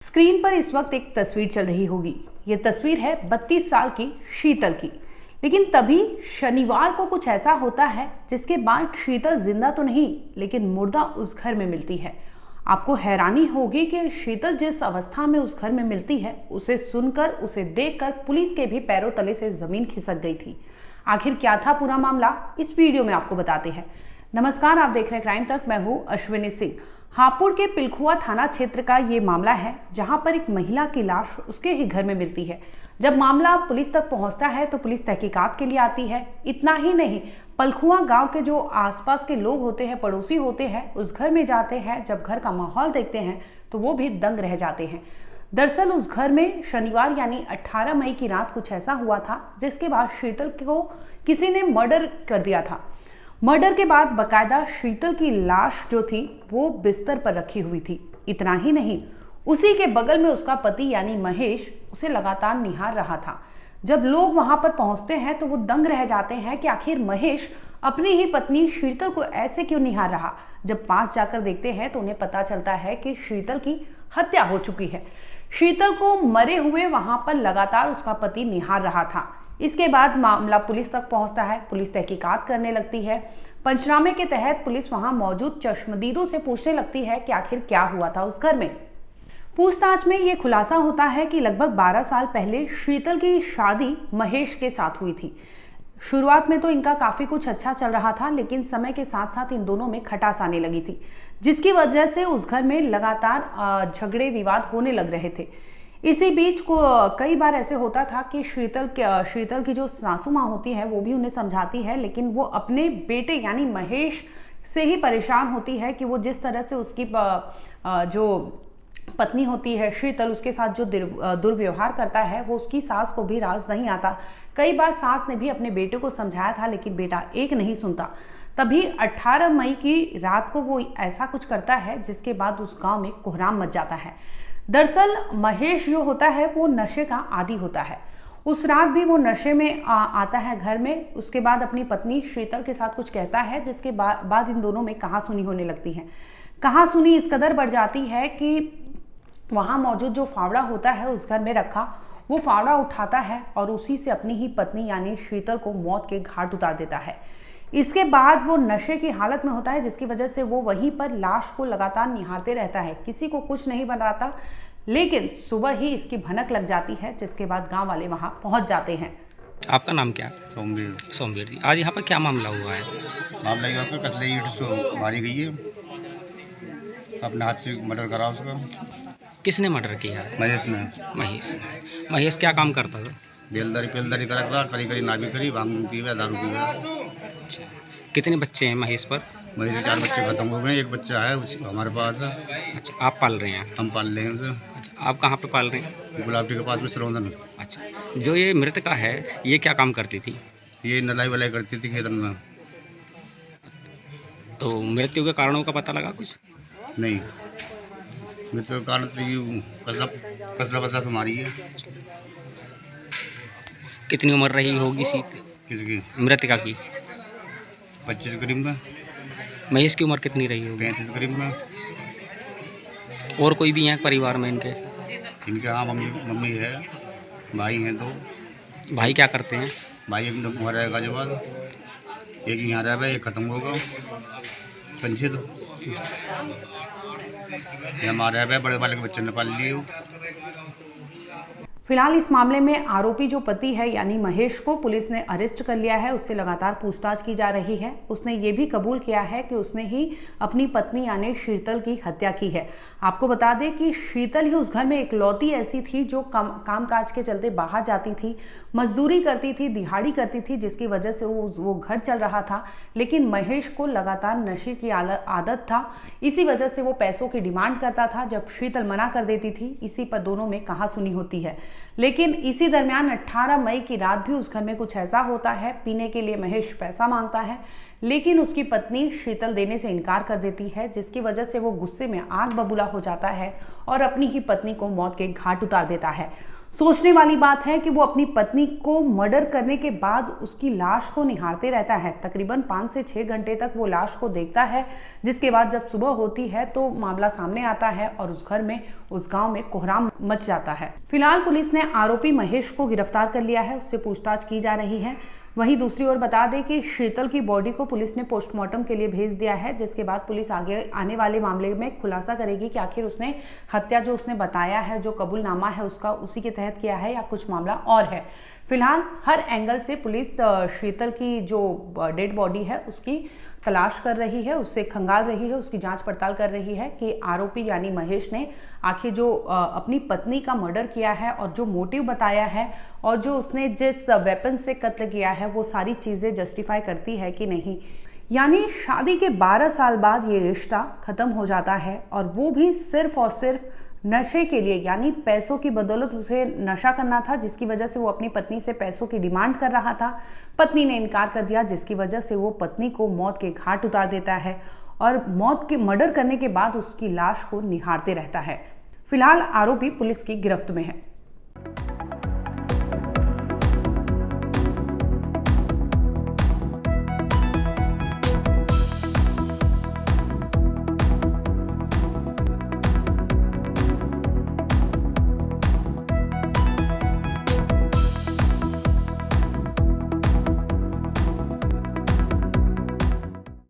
Screen पर इस वक्त एक तस्वीर चल रही होगी। ये तस्वीर है 32 साल की शीतल की। लेकिन तभी शनिवार को कुछ ऐसा होता है जिसके बाद शीतल जिंदा तो नहीं लेकिन मुर्दा उस घर में मिलती है। आपको हैरानी होगी कि शीतल जिस अवस्था में उस घर में मिलती है, उसे सुनकर, उसे देखकर पुलिस के भी पैरों तले से जमीन खिसक गई थी। आखिर क्या था पूरा मामला, इस वीडियो में आपको बताते हैं। नमस्कार, आप देख रहे हैं क्राइम तक। मैं हूं अश्विनी सिंह। हापुड़ के पिलखुआ थाना क्षेत्र का ये मामला है, जहां पर एक महिला की लाश उसके ही घर में मिलती है। जब मामला पुलिस तक पहुंचता है तो पुलिस तहकीकात के लिए आती है। इतना ही नहीं, पिलखुआ गांव के जो आसपास के लोग होते हैं, पड़ोसी होते हैं, उस घर में जाते हैं। जब घर का माहौल देखते हैं तो वो भी दंग रह जाते हैं। दरअसल उस घर में शनिवार यानी 18 मई की रात कुछ ऐसा हुआ था जिसके बाद शीतल को किसी ने मर्डर कर दिया था। मर्डर के बाद बकायदा शीतल की लाश जो थी वो बिस्तर पर रखी हुई थी। इतना ही नहीं, उसी के बगल में उसका पति यानी महेश उसे लगातार निहार रहा था। जब लोग वहां पर पहुंचते हैं तो वो दंग रह जाते हैं कि आखिर महेश अपनी ही पत्नी शीतल को ऐसे क्यों निहार रहा। जब पास जाकर देखते हैं तो उन्हें पता चलता है कि शीतल की हत्या हो चुकी है। शीतल को मरे हुए वहां पर लगातार उसका पति निहार रहा था। इसके बाद मामला पुलिस तक पहुंचता है। पुलिस तहकीकात करने लगती है। पंचनामे के तहत पुलिस वहां मौजूद चश्मदीदों से पूछने लगती है कि आखिर क्या हुआ था उस घर में। पूछताछ में यह खुलासा होता है कि लगभग 12 साल पहले शीतल की शादी महेश के साथ हुई थी। शुरुआत में तो इनका काफी कुछ अच्छा चल रहा था, लेकिन समय के साथ साथ इन दोनों में खटास आने लगी थी, जिसकी वजह से उस घर में लगातार झगड़े विवाद होने लग रहे थे। इसी बीच को कई बार ऐसे होता था कि शीतल की जो सासू माँ होती है वो भी उन्हें समझाती है, लेकिन वो अपने बेटे यानी महेश से ही परेशान होती है कि वो जिस तरह से उसकी जो पत्नी होती है शीतल, उसके साथ जो दुर्व्यवहार करता है वो उसकी सास को भी राज नहीं आता। कई बार सास ने भी अपने बेटे को समझाया था, लेकिन बेटा एक नहीं सुनता। तभी 18 मई की रात को वो ऐसा कुछ करता है जिसके बाद उस गांव में कोहराम मच जाता है। दरअसल महेश जो होता है वो नशे का आदी होता है। उस रात भी वो नशे में आता है घर में। उसके बाद अपनी पत्नी शीतल के साथ कुछ कहता है, जिसके बाद इन दोनों में कहासुनी होने लगती है। कहासुनी इस कदर बढ़ जाती है कि वहाँ मौजूद जो फावड़ा होता है उस घर में रखा, वो फावड़ा उठाता है और उसी से अपनी ही पत्नी यानी शीतल को मौत के घाट उतार देता है। इसके बाद वो नशे की हालत में होता है, जिसकी वजह से वो वहीं पर लाश को लगातार निहारते रहता है। किसी को कुछ नहीं बताता, लेकिन सुबह ही इसकी भनक लग जाती है, जिसके बाद गांव वाले वहां पहुंच जाते हैं। आपका नाम क्या है? सोमवीर। सोमवीर जी, आज यहाँ पर क्या मामला हुआ है? मामला ये आपका कसले ईंट से मारी गई है। अपने हाथ से मर्डर करा उसका। किसने मर्डर किया है? महेश ने। महेश क्या काम करता था? बेलदारी करा करी करी ना भी करी, भांग पीवे, दारू पीवे। अच्छा, कितने बच्चे हैं महेश पर? महेश से 4 बच्चे खत्म हो गए, एक बच्चा है हमारे पास है। अच्छा, आप पाल रहे हैं? हम पाल रहे हैं उसे। अच्छा, आप कहाँ पे पाल रहे हैं? गुलाबटी के पास में सिरौंदन। अच्छा, जो ये मृतका है ये क्या काम करती थी? ये नलाई वलाई करती थी खेतन में। तो मृत्यु के कारणों का पता लगा कुछ? नहीं, मृत्यु का कारण तो यूँ कसला बसला से मारी है। कितनी उम्र रही होगी किसकी? मृतका की? 25 करीब में। महेश की उम्र कितनी रही होगी? 35 करीब में। और कोई भी है परिवार में इनके? हाँ, मम्मी है, भाई हैं 2। भाई क्या करते हैं? भाई एक वहाँ रहेगा जो बाद, एक यहाँ रहेगा, एक खत्म होगा पंचित। ये हमारे रह बड़े वाले के बच्चे ने पाल लिए। फिलहाल इस मामले में आरोपी जो पति है यानी महेश को पुलिस ने अरेस्ट कर लिया है। उससे लगातार पूछताछ की जा रही है। उसने ये भी कबूल किया है कि उसने ही अपनी पत्नी यानी शीतल की हत्या की है। आपको बता दें कि शीतल ही उस घर में इकलौती ऐसी थी जो कामकाज के चलते बाहर जाती थी, मजदूरी करती थी, दिहाड़ी करती थी, जिसकी वजह से वो घर चल रहा था। लेकिन महेश को लगातार नशे की आदत था। इसी वजह से वो पैसों की डिमांड करता था। जब शीतल मना कर देती थी, इसी पर दोनों में कहासुनी होती है। लेकिन इसी दरमियान 18 मई की रात भी उस घर में कुछ ऐसा होता है। पीने के लिए महेश पैसा मांगता है, लेकिन उसकी पत्नी शीतल देने से इनकार कर देती है, जिसकी वजह से वो गुस्से में आग बबूला हो जाता है और अपनी ही पत्नी को मौत के घाट उतार देता है। सोचने वाली बात है कि वो अपनी पत्नी को मर्डर करने के बाद उसकी लाश को निहारते रहता है। तकरीबन 5 से 6 घंटे तक वो लाश को देखता है, जिसके बाद जब सुबह होती है तो मामला सामने आता है और उस घर में, उस गांव में कोहराम मच जाता है। फिलहाल पुलिस ने आरोपी महेश को गिरफ्तार कर लिया है, उससे पूछताछ की जा रही है। वहीं दूसरी ओर बता दें कि शीतल की बॉडी को पुलिस ने पोस्टमार्टम के लिए भेज दिया है, जिसके बाद पुलिस आगे आने वाले मामले में खुलासा करेगी कि आखिर उसने हत्या जो उसने बताया है, जो कबूलनामा है उसका, उसी के तहत किया है या कुछ मामला और है। फिलहाल हर एंगल से पुलिस शीतल की जो डेड बॉडी है उसकी तलाश कर रही है, उससे खंगाल रही है, उसकी जांच पड़ताल कर रही है कि आरोपी यानी महेश ने आखिर जो अपनी पत्नी का मर्डर किया है और जो मोटिव बताया है और जो उसने जिस वेपन से कत्ल किया है वो सारी चीज़ें जस्टिफाई करती है कि नहीं। यानी शादी के 12 साल बाद ये रिश्ता खत्म हो जाता है और वो भी सिर्फ और सिर्फ नशे के लिए, यानी पैसों की बदौलत उसे नशा करना था, जिसकी वजह से वो अपनी पत्नी से पैसों की डिमांड कर रहा था। पत्नी ने इनकार कर दिया, जिसकी वजह से वो पत्नी को मौत के घाट उतार देता है और मौत के मर्डर करने के बाद उसकी लाश को निहारते रहता है। फिलहाल आरोपी पुलिस की गिरफ्त में है।